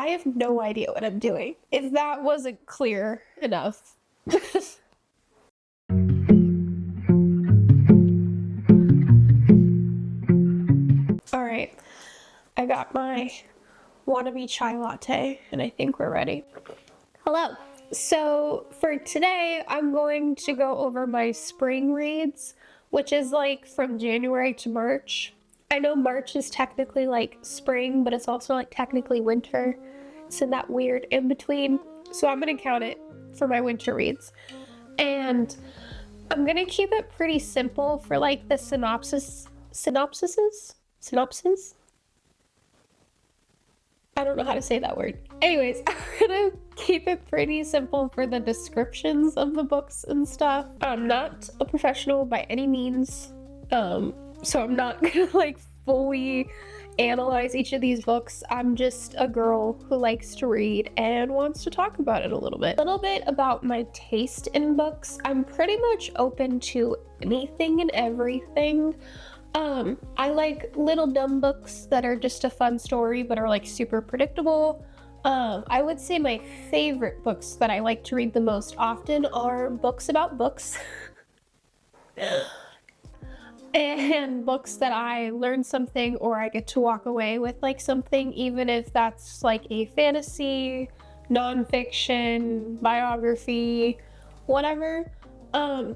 I have no idea what I'm doing. If that wasn't clear enough. All right, I got my wannabe chai latte, and I think we're ready. Hello. So for today, I'm going to go over my spring reads, which is like from January to March. I know March is technically like spring, but it's also like technically winter. It's in that weird in between. So I'm going to count it for my winter reads. And I'm going to keep it pretty simple for like the synopsis. I don't know how to say that word. Anyways, I'm gonna keep it pretty simple for the descriptions of the books and stuff. I'm not a professional by any means, so I'm not gonna like fully analyze each of these books. I'm just a girl who likes to read and wants to talk about it a little bit. A little bit about my taste in books. I'm pretty much open to anything and everything. I like little dumb books that are just a fun story but are like super predictable. I would say my favorite books that I like to read the most often are books about books. And books that I learn something or I get to walk away with like something, even if that's like a fantasy, nonfiction, biography, whatever. I'm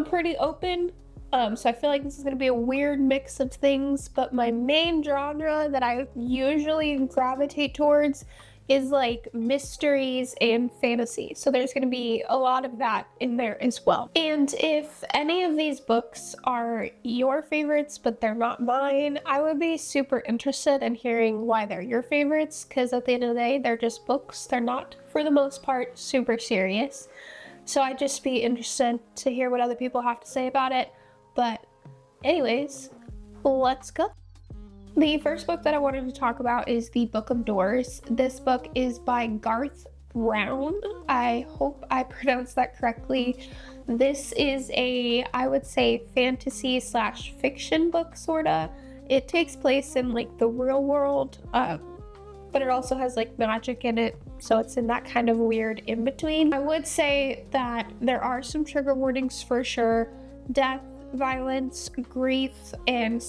pretty open. So I feel like this is going to be a weird mix of things, but my main genre that I usually gravitate towards is like mysteries and fantasy. So there's going to be a lot of that in there as well. And if any of these books are your favorites, but they're not mine, I would be super interested in hearing why they're your favorites, because at the end of the day, they're just books. They're not, for the most part, super serious. So I'd just be interested to hear what other people have to say about it. But anyways, let's go. The first book that I wanted to talk about is The Book of Doors. This book is by Garth. I hope I pronounced that correctly. This is a, I would say, fantasy slash fiction book, sorta. It takes place in like the real world, but it also has like magic in it. So it's in that kind of weird in between. I would say that there are some trigger warnings for sure. Death, violence, grief, and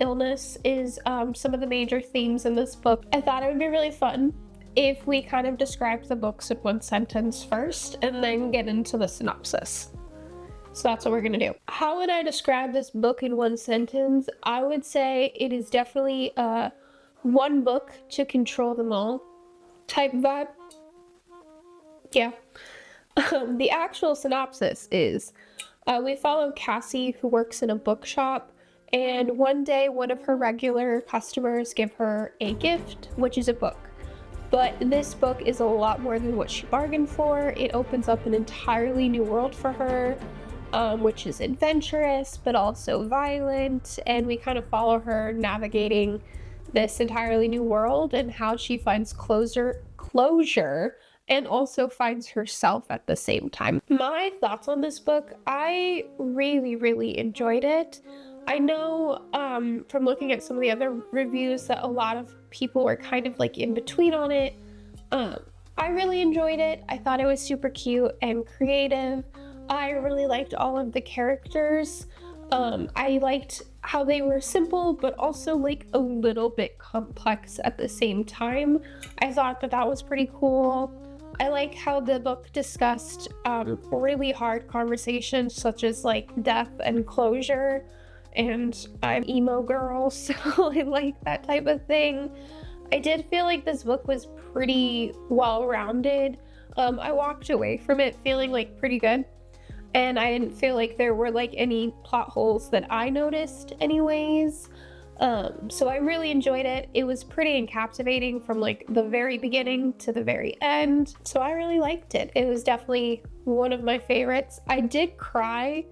illness is some of the major themes in this book. I thought it would be really fun if we kind of described the books in one sentence first and then get into the synopsis. So that's what we're gonna do. How would I describe this book in one sentence? I would say it is definitely one book to control them all type vibe. Yeah. The actual synopsis is we follow Cassie, who works in a bookshop, and one day one of her regular customers give her a gift, which is a book. But this book is a lot more than what she bargained for. It opens up an entirely new world for her, which is adventurous, but also violent, and we kind of follow her navigating this entirely new world and how she finds closure and also finds herself at the same time. My thoughts on this book, I really enjoyed it. I know from looking at some of the other reviews that a lot of people were kind of like in between on it. I really enjoyed it. I thought it was super cute and creative. I really liked all of the characters. I liked how they were simple, but also like a little bit complex at the same time. I thought that was pretty cool. I like how the book discussed really hard conversations such as like death and closure, and I'm emo girl, so I like that type of thing. I did feel like this book was pretty well-rounded. I walked away from it feeling like pretty good, and I didn't feel like there were like any plot holes that I noticed anyways. So I really enjoyed it. It was pretty captivating from like the very beginning to the very end. So I really liked it. It was definitely one of my favorites. I did cry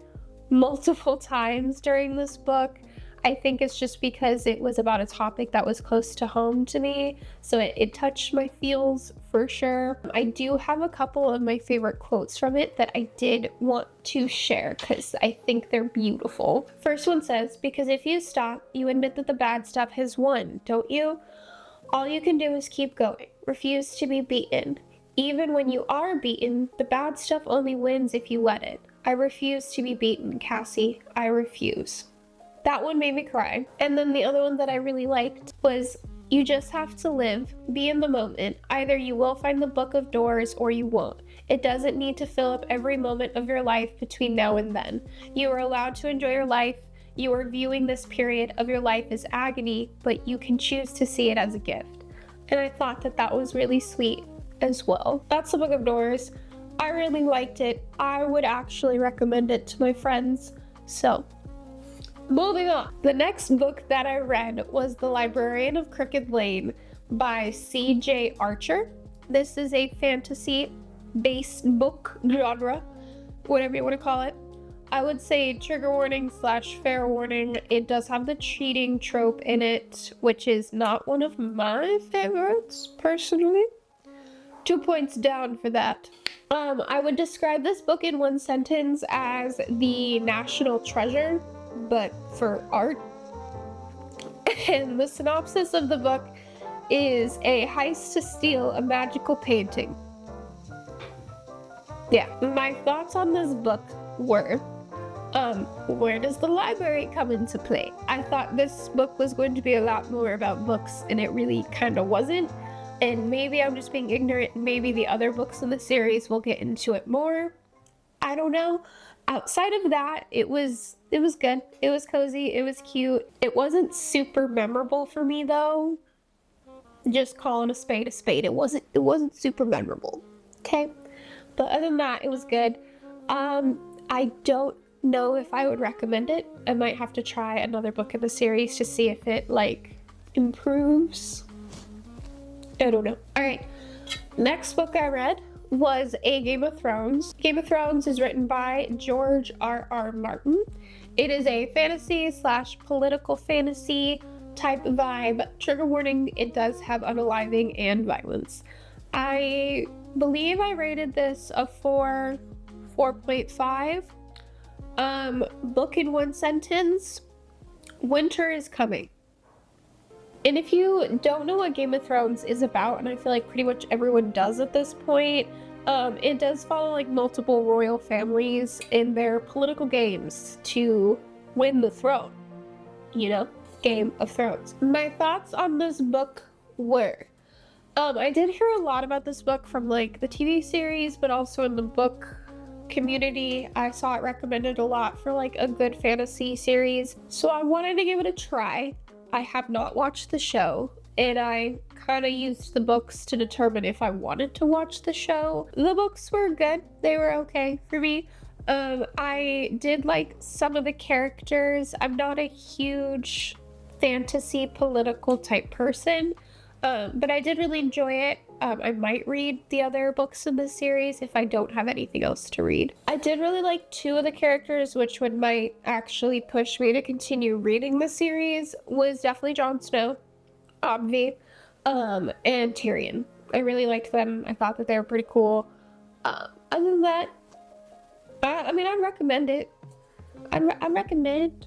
multiple times during this book. I think it's just because it was about a topic that was close to home to me. So it touched my feels for sure. I do have a couple of my favorite quotes from it that I did want to share because I think they're beautiful. First one says, "Because if you stop, you admit that the bad stuff has won, don't you? All you can do is keep going. Refuse to be beaten. Even when you are beaten, the bad stuff only wins if you let it. I refuse to be beaten, Cassie. I refuse. That one made me cry. And then the other one that I really liked was, you just have to live, be in the moment. Either you will find the book of doors or you won't. It doesn't need to fill up every moment of your life between now and then. You are allowed to enjoy your life. You are viewing this period of your life as agony, but you can choose to see it as a gift. And I thought that that was really sweet as well. That's the book of doors. I really liked it. I would actually recommend it to my friends. So, moving on. The next book that I read was The Librarian of Crooked Lane by C.J. Archer. This is a fantasy-based book genre, whatever you want to call it. I would say trigger warning / fair warning. It does have the cheating trope in it, which is not one of my favorites, personally. 2 points down for that. I would describe this book in one sentence as the national treasure, but for art. And the synopsis of the book is a heist to steal a magical painting. Yeah, my thoughts on this book were, where does the library come into play? I thought this book was going to be a lot more about books, and it really kind of wasn't. And maybe I'm just being ignorant, and maybe the other books in the series will get into it more. I don't know. Outside of that, it was good. It was cozy. It was cute. It wasn't super memorable for me though. Just calling a spade a spade. It wasn't super memorable. Okay? But other than that, it was good. I don't know if I would recommend it. I might have to try another book in the series to see if it improves. I don't know. Alright. Next book I read was A Game of Thrones. Game of Thrones is written by George R.R. Martin. It is a fantasy / political fantasy type vibe. Trigger warning, it does have unaliving and violence. I believe I rated this a 4.5. Book in one sentence, winter is coming. And if you don't know what Game of Thrones is about, and I feel like pretty much everyone does at this point, it does follow multiple royal families in their political games to win the throne. You know, Game of Thrones. My thoughts on this book were, I did hear a lot about this book from the TV series, but also in the book community. I saw it recommended a lot for a good fantasy series. So I wanted to give it a try. I have not watched the show, and I kind of used the books to determine if I wanted to watch the show. The books were good. They were okay for me. I did like some of the characters. I'm not a huge fantasy political type person, but I did really enjoy it. I might read the other books in this series if I don't have anything else to read. I did really like 2 of the characters, which might actually push me to continue reading the series, was definitely Jon Snow, Obvi, and Tyrion. I really liked them. I thought that they were pretty cool. Other than that, I'd recommend it. I recommend.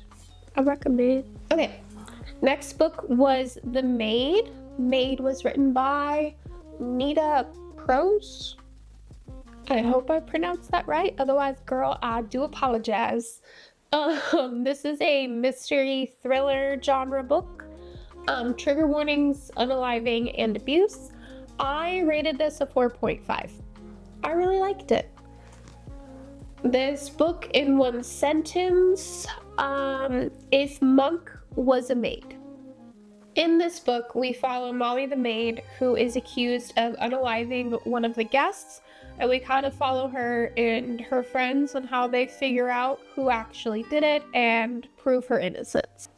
Okay, next book was The Maid. Maid was written by Nita Prose. I hope I pronounced that right. Otherwise, girl, I do apologize. This is a mystery thriller genre book. Trigger warnings, unaliving, and abuse. I rated this a 4.5. I really liked it. This book in one sentence, if Monk was a maid. In this book, we follow Molly the maid, who is accused of unaliving one of the guests, and we kind of follow her and her friends on how they figure out who actually did it and prove her innocence.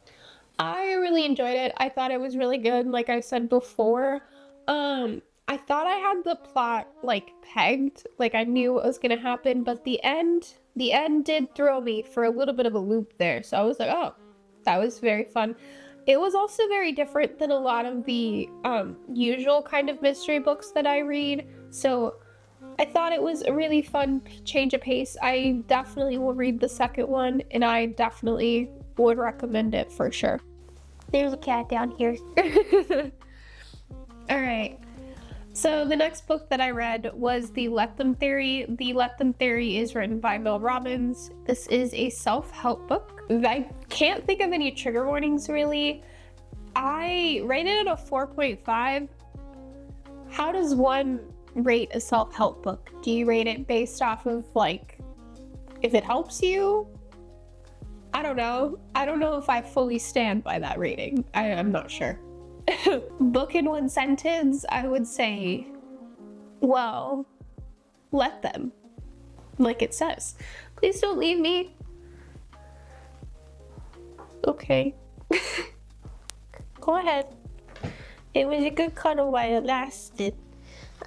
I really enjoyed it. I thought it was really good, like I said before. I thought I had the plot pegged, I knew what was gonna happen, but the end did throw me for a little bit of a loop there. So I was like, oh, that was very fun. It was also very different than a lot of the usual kind of mystery books that I read. So I thought it was a really fun change of pace. I definitely will read the second one, and I definitely would recommend it for sure. There's a cat down here. All right. So the next book that I read was The Let Them Theory. The Let Them Theory is written by Robbins. This is a self-help book. I can't think of any trigger warnings really. I rated it a 4.5. How does one rate a self-help book? Do you rate it based off of like if it helps you? I don't know. I don't know if I fully stand by that rating. I'm not sure. Book in one sentence, I would say, well, let them. Like it says. Please don't leave me. Okay. Go ahead. It was a good cuddle while it lasted.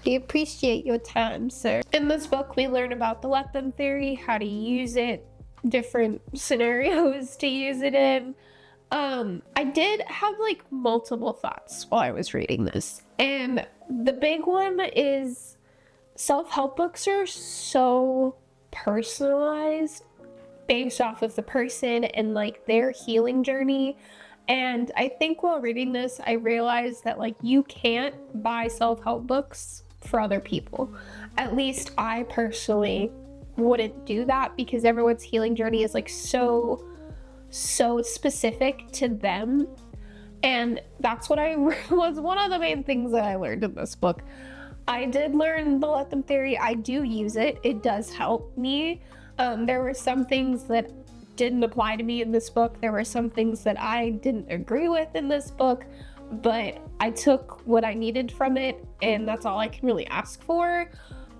I appreciate your time, sir. In this book, we learn about the let them theory, how to use it, different scenarios to use it in. I did have like multiple thoughts while I was reading this. And the big one is self-help books are so personalized based off of the person and like their healing journey. And I think while reading this, I realized that like you can't buy self-help books for other people. At least I personally wouldn't do that because everyone's healing journey is like so specific to them. And that's what was one of the main things that I learned in this book. I did learn the let them theory. I do use it. It does help me. There were some things that didn't apply to me in this book. There were some things that I didn't agree with in this book, but I took what I needed from it, and that's all I can really ask for.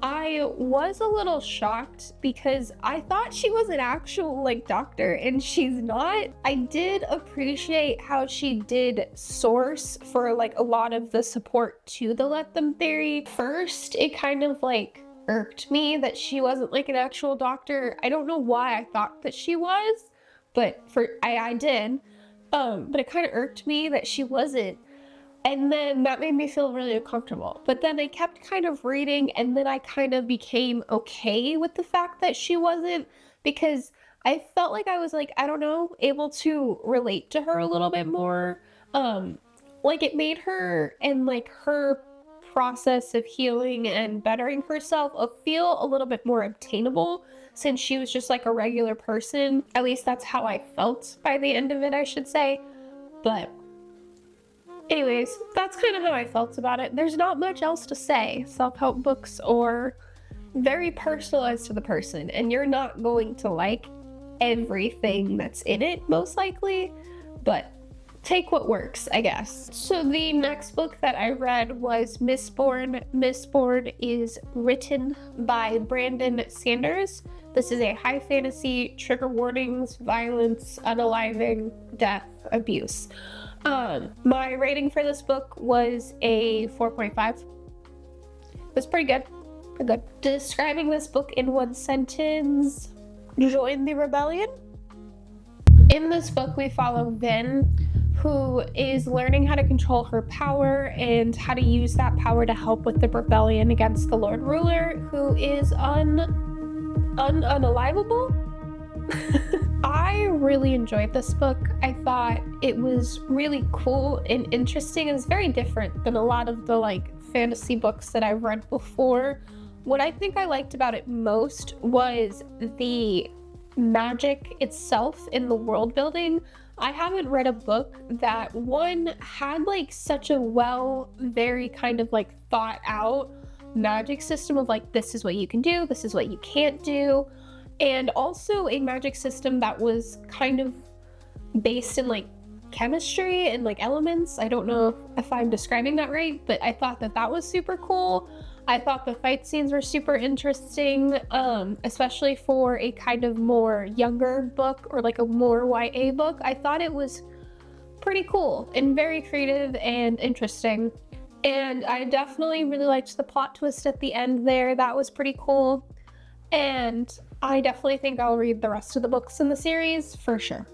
I was a little shocked because I thought she was an actual like doctor and she's not. I did appreciate how she did source for like a lot of the support to the let them theory. First, it kind of like irked me that she wasn't like an actual doctor. I don't know why I thought that she was, but I did. But it kind of irked me that she wasn't. And then that made me feel really uncomfortable. But then I kept kind of reading, and then I kind of became okay with the fact that she wasn't, because I felt like I was like, I don't know, able to relate to her a little bit more. Like it made her and like her process of healing and bettering herself feel a little bit more obtainable since she was just like a regular person. At least that's how I felt by the end of it, I should say. But anyways, that's kind of how I felt about it. There's not much else to say. Self-help books are very personalized to the person, and you're not going to like everything that's in it, most likely, but take what works, I guess. So the next book that I read was Mistborn. Mistborn is written by Brandon Sanders. This is a high fantasy, trigger warnings, violence, unaliving, death, abuse. My rating for this book was a 4.5. It was pretty good. Pretty good. Describing this book in one sentence: join the rebellion. In this book, we follow Vin, who is learning how to control her power and how to use that power to help with the rebellion against the Lord Ruler, who is unalivable. I really enjoyed this book. I thought it was really cool and interesting. It was very different than a lot of the like fantasy books that I've read before. What I think I liked about it most was the magic itself in the world building. I haven't read a book that one had like such a very kind of like thought out magic system of like, this is what you can do, this is what you can't do. And also a magic system that was kind of based in like chemistry and like elements. I don't know if I'm describing that right, but I thought that was super cool. I thought the fight scenes were super interesting, especially for a kind of more younger book or like a more YA book. I thought it was pretty cool and very creative and interesting. And I definitely really liked the plot twist at the end there. That was pretty cool. And I definitely think I'll read the rest of the books in the series for sure.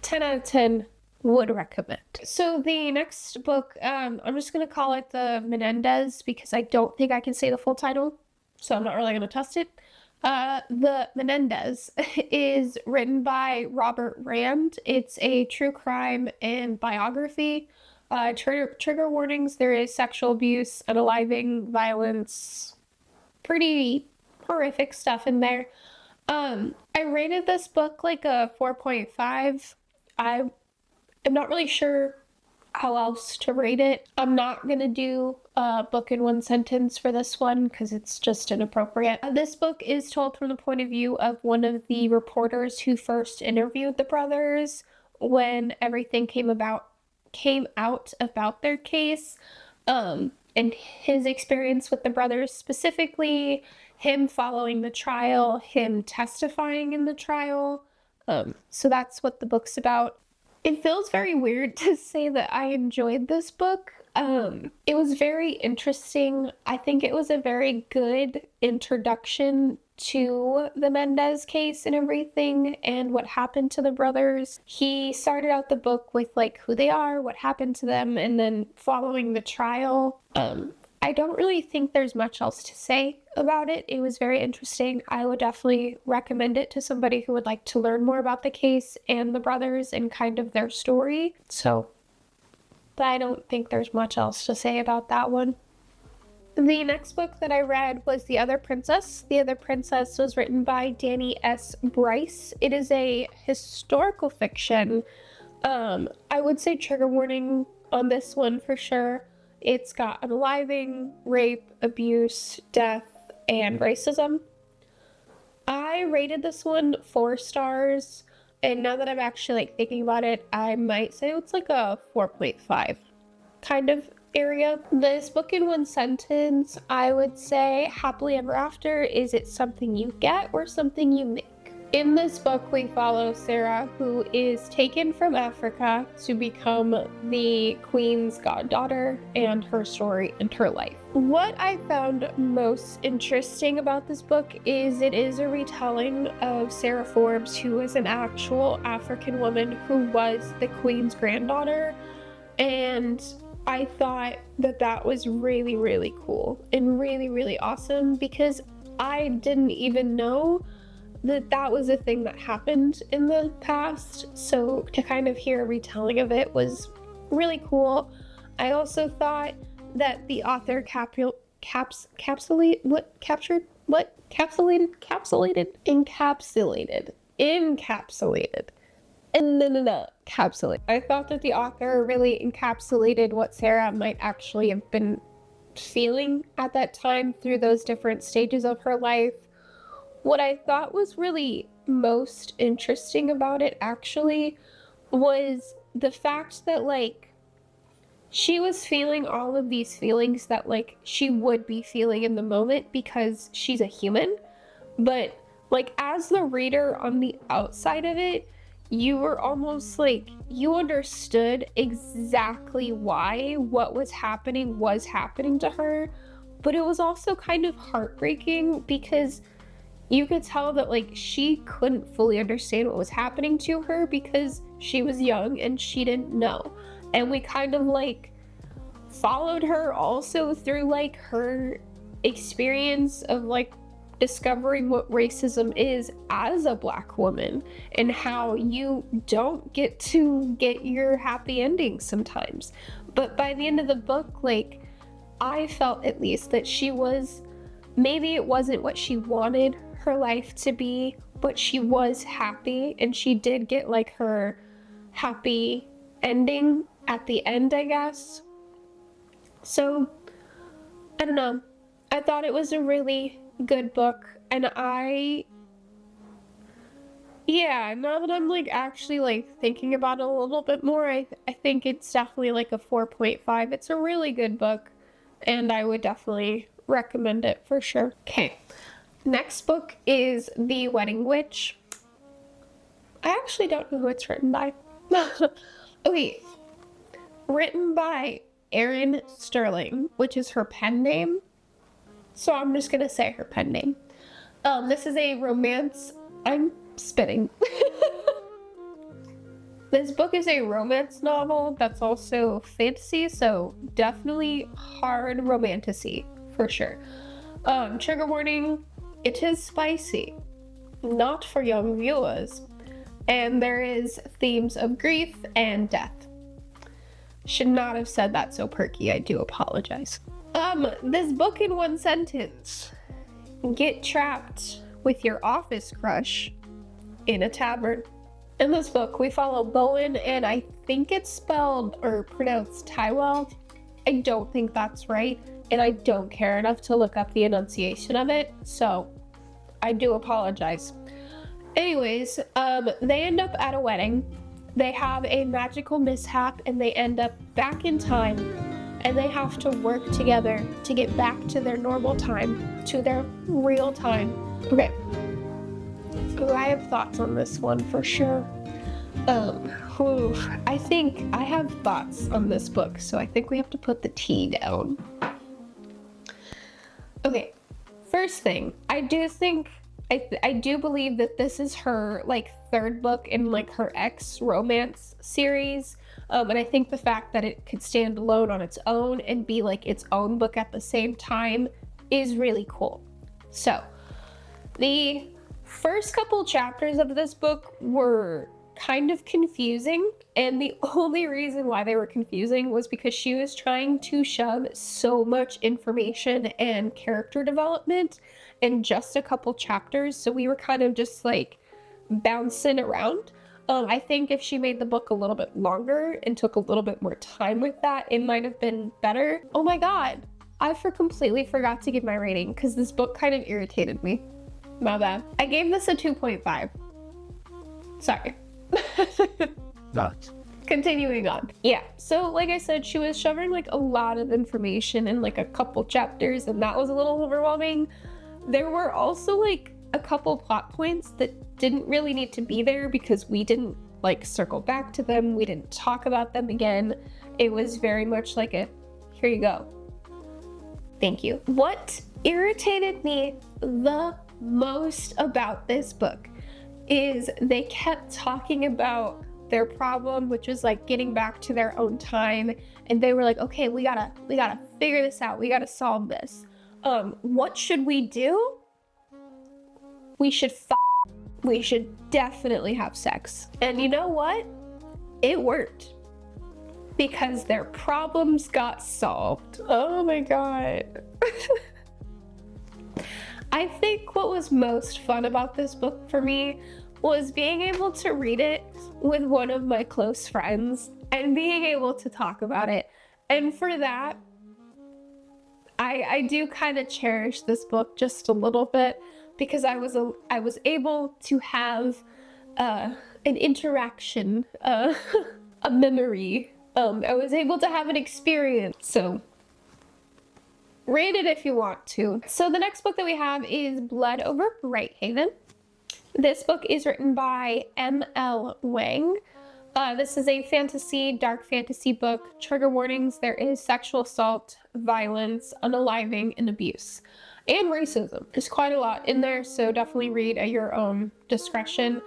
10 out of 10 would recommend. So the next book, I'm just going to call it the Menendez because I don't think I can say the full title, so I'm not really going to test it. The Menendez is written by Robert Rand. It's a true crime and biography. Trigger warnings, there is sexual abuse, unaliving, violence, pretty horrific stuff in there. I rated this book like a 4.5. I am not really sure how else to rate it. I'm not gonna do a book in one sentence for this one because it's just inappropriate. This book is told from the point of view of one of the reporters who first interviewed the brothers when everything came out about their case, and his experience with the brothers specifically, him following the trial, him testifying in the trial. So that's what the book's about. It feels very weird to say that I enjoyed this book. It was very interesting. I think it was a very good introduction to the Menendez case and everything and what happened to the brothers. He started out the book with like who they are, what happened to them, and then following the trial. I don't really think there's much else to say about it. It was very interesting. I would definitely recommend it to somebody who would like to learn more about the case and the brothers and kind of their story. But I don't think there's much else to say about that one. The next book that I read was The Other Princess. The Other Princess was written by Danny S. Bryce. It is a historical fiction. I would say trigger warning on this one for sure. It's got unaliving, rape, abuse, death, and racism. I rated this one 4 stars, and now that I'm actually like thinking about it, I might say it's like a 4.5 kind of area. This book in one sentence, I would say happily ever after. Is it something you get or something you make? In this book, we follow Sarah, who is taken from Africa to become the queen's goddaughter, and her story and her life. What I found most interesting about this book is it is a retelling of Sarah Forbes, who is an actual African woman who was the queen's granddaughter, and I thought that that was really, really cool and really, really awesome because I didn't even know that was a thing that happened in the past. So to kind of hear a retelling of it was really cool. I also thought that the author encapsulated I thought that the author really encapsulated what Sarah might actually have been feeling at that time through those different stages of her life. What I thought was really most interesting about it actually was the fact that like she was feeling all of these feelings that like she would be feeling in the moment because she's a human, but like as the reader on the outside of it, you were almost like you understood exactly why what was happening to her, but it was also kind of heartbreaking because you could tell that like she couldn't fully understand what was happening to her because she was young and she didn't know. And we kind of like followed her also through like her experience of like discovering what racism is as a Black woman and how you don't get to get your happy ending sometimes. But by the end of the book, like I felt at least that she was, maybe it wasn't what she wanted her life to be, but she was happy and she did get like her happy ending at the end, I guess. So I don't know, I thought it was a really good book, and now that I'm like actually like thinking about it a little bit more, I think it's definitely like a 4.5. It's a really good book and I would definitely recommend it for sure. Okay, next book is The Wedding Witch. I actually don't know who it's written by. Okay, written by Erin Sterling, which is her pen name. So I'm just gonna say her pen name. This is a romance. I'm spitting. This book is a romance novel that's also fantasy, so definitely hard romantasy for sure. Trigger warning, it is spicy, not for young viewers, and there is themes of grief and death. Should not have said that so perky. I do apologize. This book in one sentence. Get trapped with your office crush in a tavern. In this book, we follow Bowen, and I think it's spelled or pronounced Tywell. I don't think that's right, and I don't care enough to look up the enunciation of it, so I do apologize. Anyways, they end up at a wedding. They have a magical mishap, and they end up back in time, and they have to work together to get back to their normal time, to their real time. Okay. Ooh, I have thoughts on this one for sure. I think I have thoughts on this book, so I think we have to put the tea down. Okay, first thing, I do believe that this is her like third book in like her X romance series, and I think the fact that it could stand alone on its own and be like its own book at the same time is really cool. So the first couple chapters of this book were kind of confusing, and the only reason why they were confusing was because she was trying to shove so much information and character development in just a couple chapters, so we were kind of just like bouncing around. I think if she made the book a little bit longer and took a little bit more time with that, it might have been better. Oh my god, I completely forgot to give my rating because this book kind of irritated me. My bad. I gave this a 2.5. Sorry. Continuing on. Yeah, so like I said, she was shoving like a lot of information in like a couple chapters, and that was a little overwhelming. There were also like a couple plot points that didn't really need to be there because we didn't like circle back to them. We didn't talk about them again. It was very much like a, here you go. Thank you. What irritated me the most about this book is they kept talking about their problem, which was like getting back to their own time, and they were like, okay, we gotta figure this out, we gotta solve this. What should we do? We should we should definitely have sex. And you know what? It worked, because their problems got solved. Oh my god. I think what was most fun about this book for me was being able to read it with one of my close friends and being able to talk about it. And for that, I do kind of cherish this book just a little bit, because I was able to have an interaction, a memory. I was able to have an experience. So read it if you want to. So the next book that we have is Blood Over Brighthaven. This book is written by M.L. Wang. This is a dark fantasy book. Trigger warnings: there is sexual assault, violence, unaliving, and abuse. And racism. There's quite a lot in there, so definitely read at your own discretion.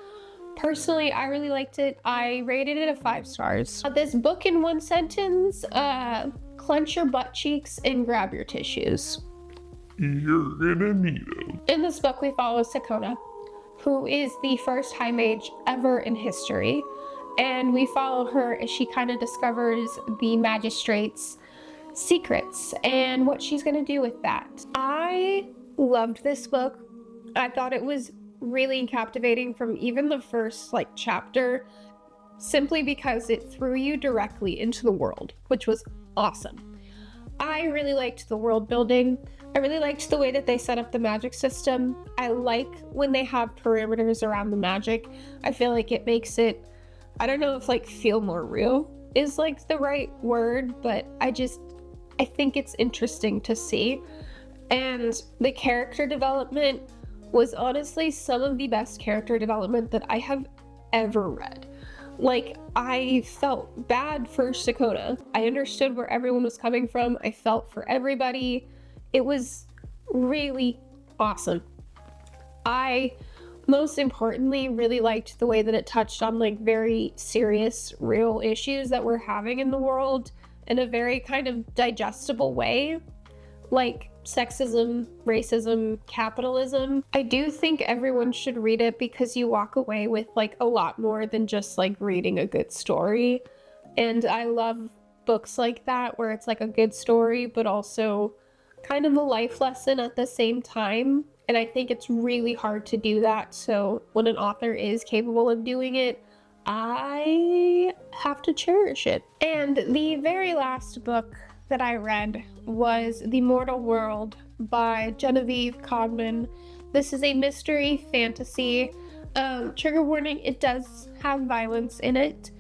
Personally, I really liked it. I rated it a 5 stars. This book in one sentence: clench your butt cheeks and grab your tissues. You're gonna need them. In this book, we follow Sakona, who is the first high mage ever in history. And we follow her as she kind of discovers the magistrate's secrets and what she's going to do with that. I loved this book. I thought it was really captivating from even the first chapter, simply because it threw you directly into the world, which was awesome. I really liked the world building. I really liked the way that they set up the magic system. I like when they have parameters around the magic. I feel like it makes it, I don't know if feel more real is the right word, but I think it's interesting to see. And the character development was honestly some of the best character development that I have ever read. I felt bad for Sakona. I understood where everyone was coming from. I felt for everybody. It was really awesome. I, most importantly, really liked the way that it touched on very serious, real issues that we're having in the world in a very kind of digestible way, like sexism, racism, capitalism. I do think everyone should read it because you walk away with a lot more than just reading a good story. And I love books like that where it's like a good story, but also kind of a life lesson at the same time. And I think it's really hard to do that. So when an author is capable of doing it, I have to cherish it. And the very last book that I read was The Mortal World by Genevieve Cogman. This is a mystery fantasy. Trigger warning, it does have violence in it.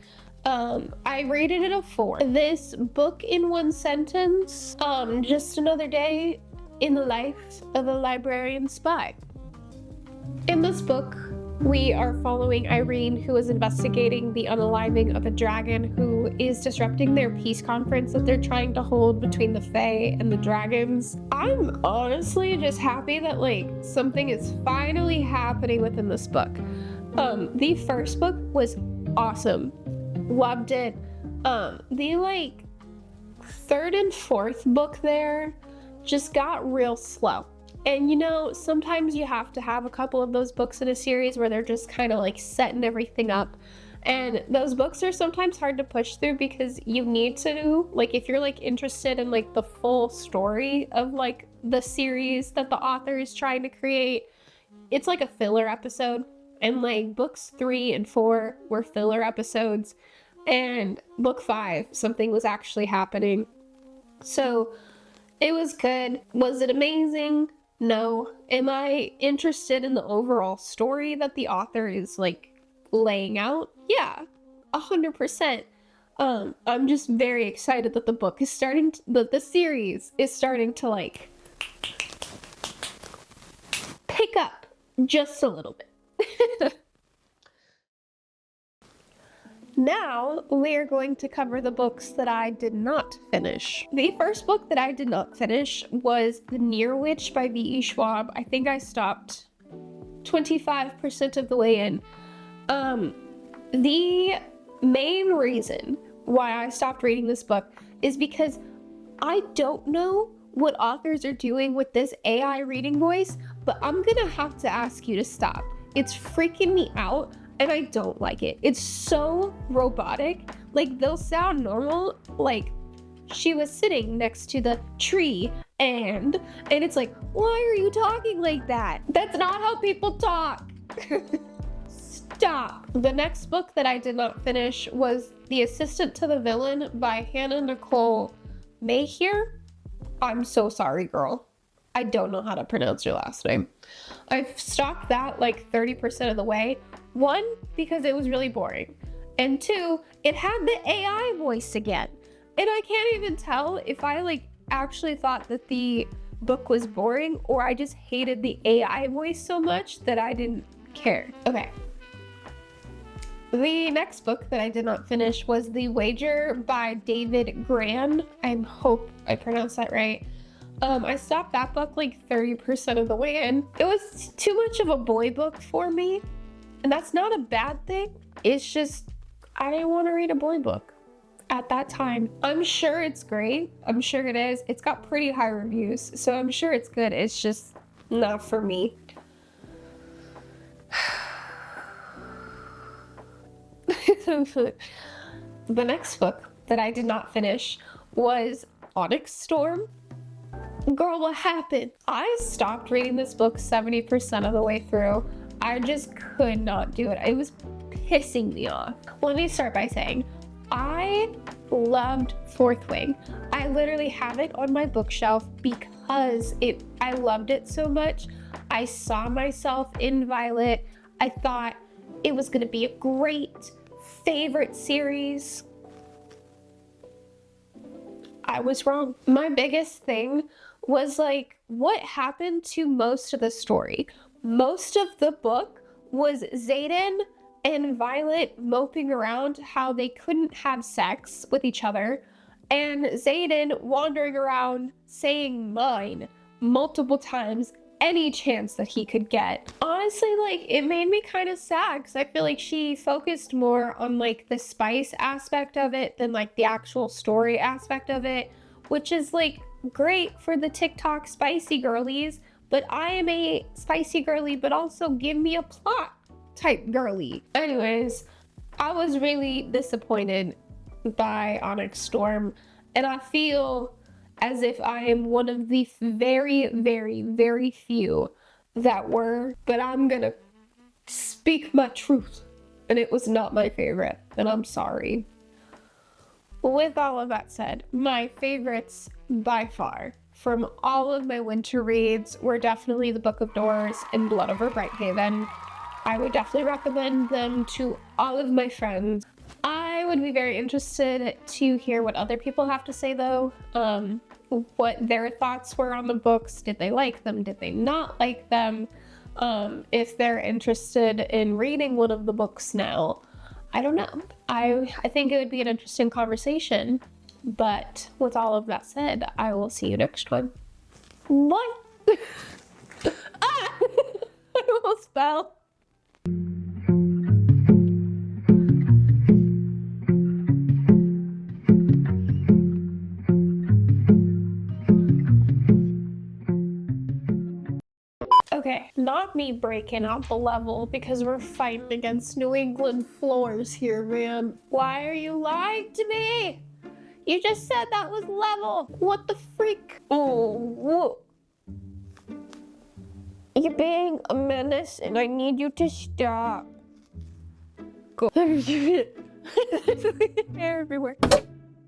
I rated it a 4. This book in one sentence, just another day in the life of a librarian spy. In this book, we are following Irene, who is investigating the unaliving of a dragon who is disrupting their peace conference that they're trying to hold between the Fae and the dragons. I'm honestly just happy that like something is finally happening within this book. The first book was awesome. Loved it. The like third and fourth book there just got real slow. And you know, sometimes you have to have a couple of those books in a series where they're just kind of like setting everything up. And those books are sometimes hard to push through because you need to, like, if you're like interested in like the full story of like the series that the author is trying to create, it's like a filler episode. And like books 3 and 4 were filler episodes. And book 5, something was actually happening. So it was good. Was it amazing? No. Am I interested in the overall story that the author is like laying out? Yeah, 100%. I'm just very excited that the book is starting to, that the series is starting to like pick up just a little bit. Now, we're going to cover the books that I did not finish. The first book that I did not finish was The Near Witch by V.E. Schwab. I think I stopped 25% of the way in. The main reason why I stopped reading this book is because I don't know what authors are doing with this AI reading voice, but I'm gonna have to ask you to stop. It's freaking me out. And I don't like it. It's so robotic. Like, they'll sound normal. Like, she was sitting next to the tree and it's like, why are you talking like that? That's not how people talk. Stop. The next book that I did not finish was The Assistant to the Villain by Hannah Nicole Mayhew. I'm so sorry, girl. I don't know how to pronounce your last name. I've stopped that like 30% of the way. 1, because it was really boring. And 2, it had the AI voice again. And I can't even tell if I like actually thought that the book was boring or I just hated the AI voice so much that I didn't care. Okay. The next book that I did not finish was The Wager by David Gran. I hope I pronounced that right. I stopped that book like 30% of the way in. It was too much of a boy book for me. And that's not a bad thing. It's just, I didn't want to read a boy book at that time. I'm sure it's great. I'm sure it is. It's got pretty high reviews, so I'm sure it's good. It's just not for me. The next book that I did not finish was Onyx Storm. Girl, what happened? I stopped reading this book 70% of the way through. I just could not do it. It was pissing me off. Let me start by saying, I loved Fourth Wing. I literally have it on my bookshelf because I loved it so much. I saw myself in Violet. I thought it was gonna be a great favorite series. I was wrong. My biggest thing was like, what happened to most of the story? Most of the book was Xaden and Violet moping around how they couldn't have sex with each other, and Xaden wandering around saying mine multiple times any chance that he could get. Honestly, like, it made me kind of sad because I feel like she focused more on like the spice aspect of it than like the actual story aspect of it, which is like great for the TikTok spicy girlies, but I am a spicy girly, but also give me a plot type girly. Anyways, I was really disappointed by Onyx Storm, and I feel as if I am one of the very, very, very few that were, but I'm gonna speak my truth, and it was not my favorite, and I'm sorry. With all of that said, my favorites by far from all of my winter reads were definitely The Book of Doors and Blood Over Brighthaven. I would definitely recommend them to all of my friends. I would be very interested to hear what other people have to say though, what their thoughts were on the books. Did they like them? Did they not like them? If they're interested in reading one of the books now. I don't know. I think it would be an interesting conversation, but with all of that said, I will see you next time. What? Ah! I almost fell. Okay, not me breaking out the level because we're fighting against New England floors here, man. Why are you lying to me? You just said that was level. What the freak? Oh, whoa. You're being a menace and I need you to stop. Go. Hair everywhere.